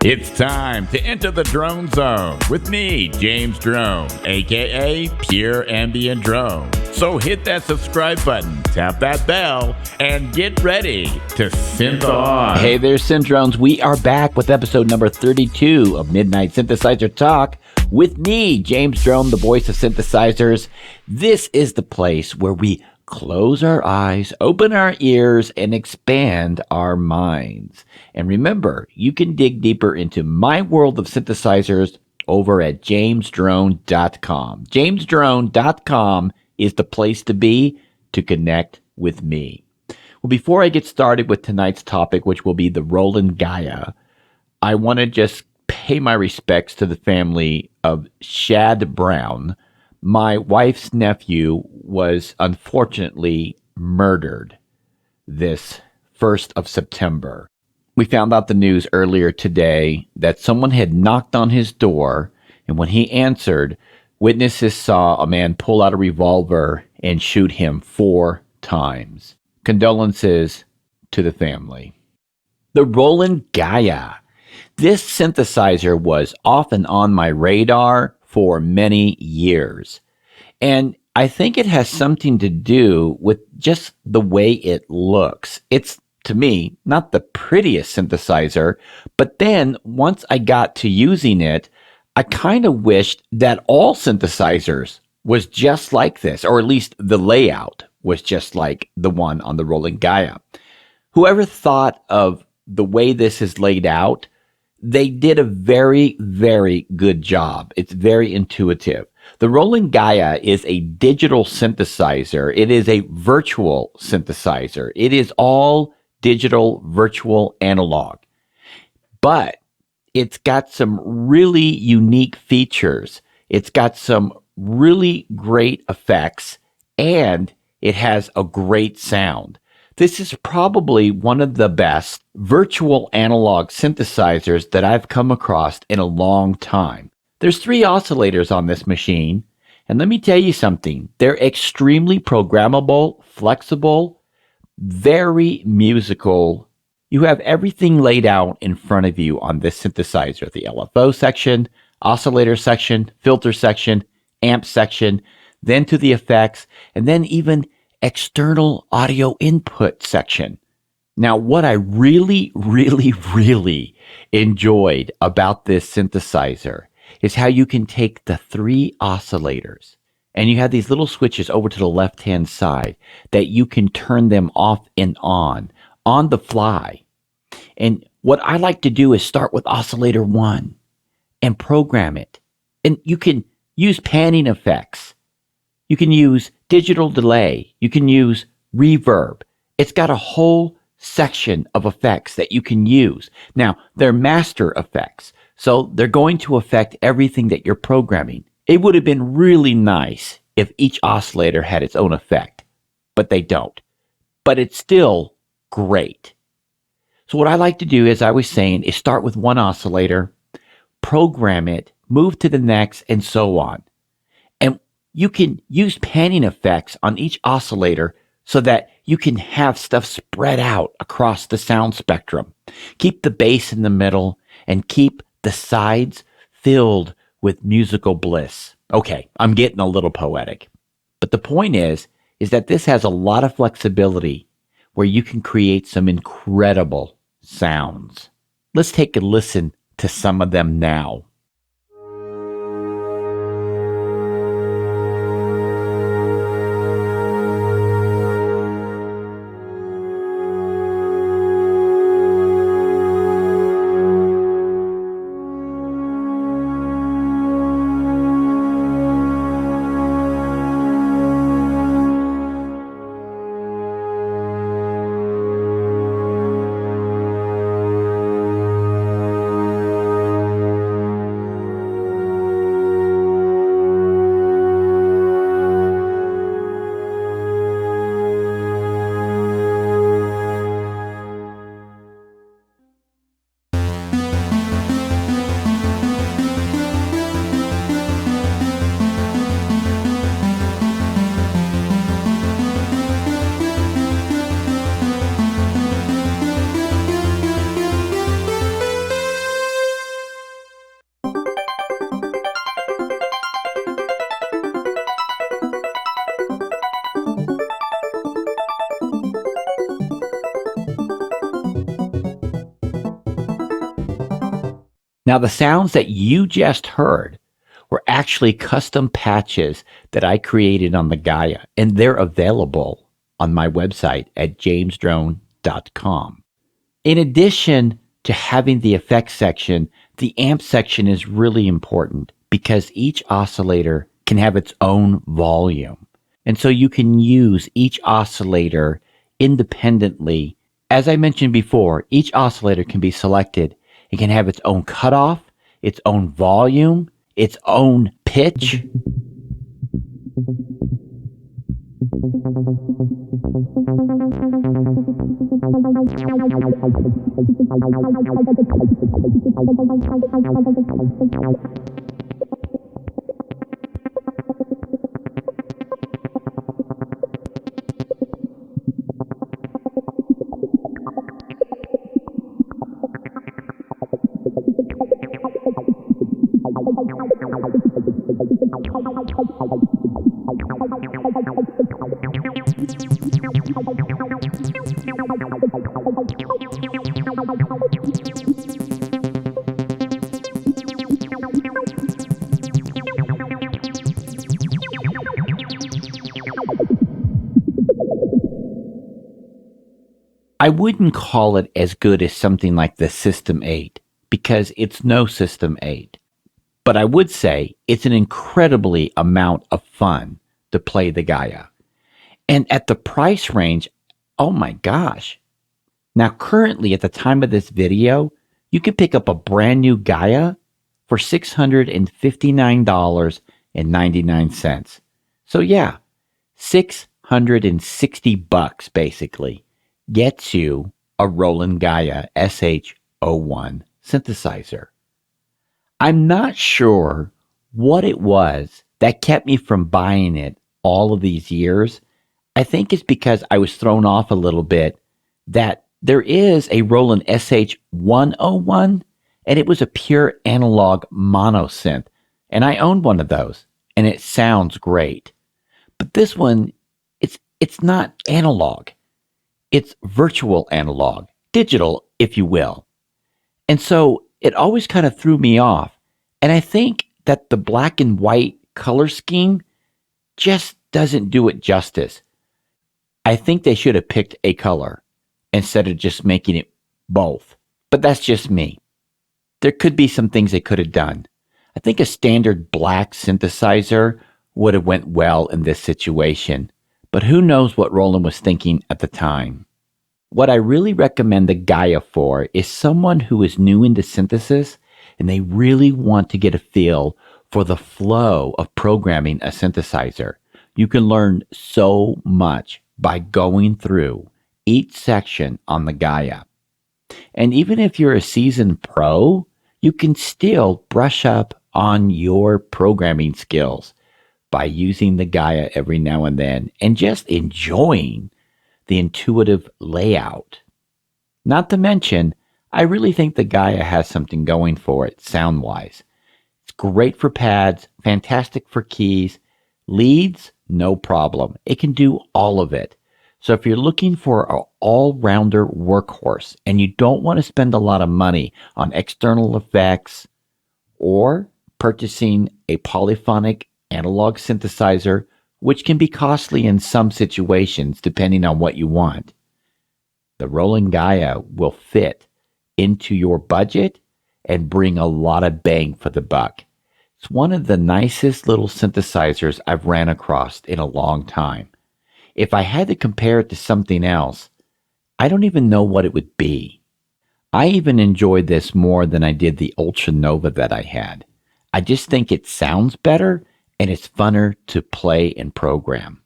It's time to enter the drone zone with me, James Drone, aka Pure Ambient Drone. So hit that subscribe button, tap that bell, and get ready to synth on. Hey there, Syndrones. We are back with episode number 32 of Midnight Synthesizer Talk with me, James Drone, the voice of synthesizers. This is the place where we close our eyes, open our ears, and expand our minds. And remember, you can dig deeper into my world of synthesizers over at jamesdrone.com. jamesdrone.com is the place to be to connect with me. Well, before I get started with tonight's topic, which will be the Roland Gaia, I want to just pay my respects to the family of Shad Brown. My wife's nephew was unfortunately murdered this 1st of September. We found out the news earlier today that someone had knocked on his door, and when he answered, witnesses saw a man pull out a revolver and shoot him 4 times. Condolences to the family. The Roland Gaia. This synthesizer was often on my radar for many years. And I think it has something to do with just the way it looks. It's, to me, not the prettiest synthesizer, but then once I got to using it, I kind of wished that all synthesizers was just like this, or at least the layout was just like the one on the Roland Gaia. Whoever thought of the way this is laid out, they did a very, very good job. It's very intuitive. The Roland Gaia is a digital synthesizer. It is a virtual synthesizer. It is all digital, virtual, analog. But it's got some really unique features. It's got some really great effects, and it has a great sound. This is probably one of the best virtual analog synthesizers that I've come across in a long time. There's 3 oscillators on this machine, and let me tell you something. They're extremely programmable, flexible, very musical. You have everything laid out in front of you on this synthesizer. The LFO section, oscillator section, filter section, amp section, then to the effects, and then even external audio input section. Now, what I really, really, really enjoyed about this synthesizer is how you can take the 3 oscillators and you have these little switches over to the left-hand side that you can turn them off and on the fly. And what I like to do is start with oscillator 1 and program it. And you can use panning effects. You can use digital delay. You can use reverb. It's got a whole section of effects that you can use. Now, they're master effects, so they're going to affect everything that you're programming. It would have been really nice if each oscillator had its own effect, but they don't. But it's still great. So what I like to do, as I was saying, is start with one oscillator, program it, move to the next, and so on. And you can use panning effects on each oscillator so that you can have stuff spread out across the sound spectrum. Keep the bass in the middle and keep the sides filled with musical bliss. Okay, I'm getting a little poetic. But the point is that this has a lot of flexibility where you can create some incredible sounds. Let's take a listen to some of them now. Now, the sounds that you just heard were actually custom patches that I created on the Gaia, and they're available on my website at jamesdrone.com. In addition to having the effects section, the amp section is really important because each oscillator can have its own volume. And so you can use each oscillator independently. As I mentioned before, each oscillator can be selected. It can have its own cutoff, its own volume, its own pitch. I wouldn't call it as good as something like the System 8 because it's no System 8. But I would say it's an incredibly amount of fun to play the Gaia. And at the price range, oh my gosh. Now currently at the time of this video, you can pick up a brand new Gaia for $659.99. So yeah, $660 basically gets you a Roland Gaia SH01 synthesizer. I'm not sure what it was that kept me from buying it all of these years. I think it's because I was thrown off a little bit that there is a Roland SH101 and it was a pure analog mono synth. And I own one of those and it sounds great. But this one, it's not analog. It's virtual analog, digital, if you will. And so it always kind of threw me off. And I think that the black and white color scheme just doesn't do it justice. I think they should have picked a color instead of just making it both. But that's just me. There could be some things they could have done. I think a standard black synthesizer would have went well in this situation. But who knows what Roland was thinking at the time. What I really recommend the Gaia for is someone who is new into synthesis and they really want to get a feel for the flow of programming a synthesizer. You can learn so much by going through each section on the Gaia. And even if you're a seasoned pro, you can still brush up on your programming skills by using the Gaia every now and then and just enjoying the intuitive layout. Not to mention, I really think the Gaia has something going for it sound-wise. It's great for pads, fantastic for keys, leads, no problem. It can do all of it. So if you're looking for an all-rounder workhorse and you don't want to spend a lot of money on external effects or purchasing a polyphonic analog synthesizer, which can be costly in some situations depending on what you want, the Roland Gaia will fit into your budget and bring a lot of bang for the buck. It's one of the nicest little synthesizers I've ran across in a long time. If I had to compare it to something else, I don't even know what it would be. I even enjoyed this more than I did the Ultra Nova that I had. I just think it sounds better and it's funner to play and program.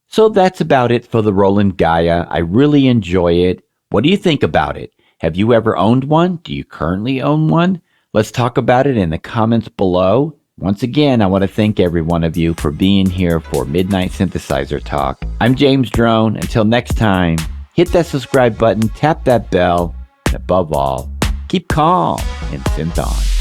So that's about it for the Roland Gaia. I really enjoy it. What do you think about it? Have you ever owned one? Do you currently own one? Let's talk about it in the comments below. Once again, I want to thank every one of you for being here for Midnight Synthesizer Talk. I'm James Drone. Until next time, hit that subscribe button, tap that bell, and above all, keep calm and synth on.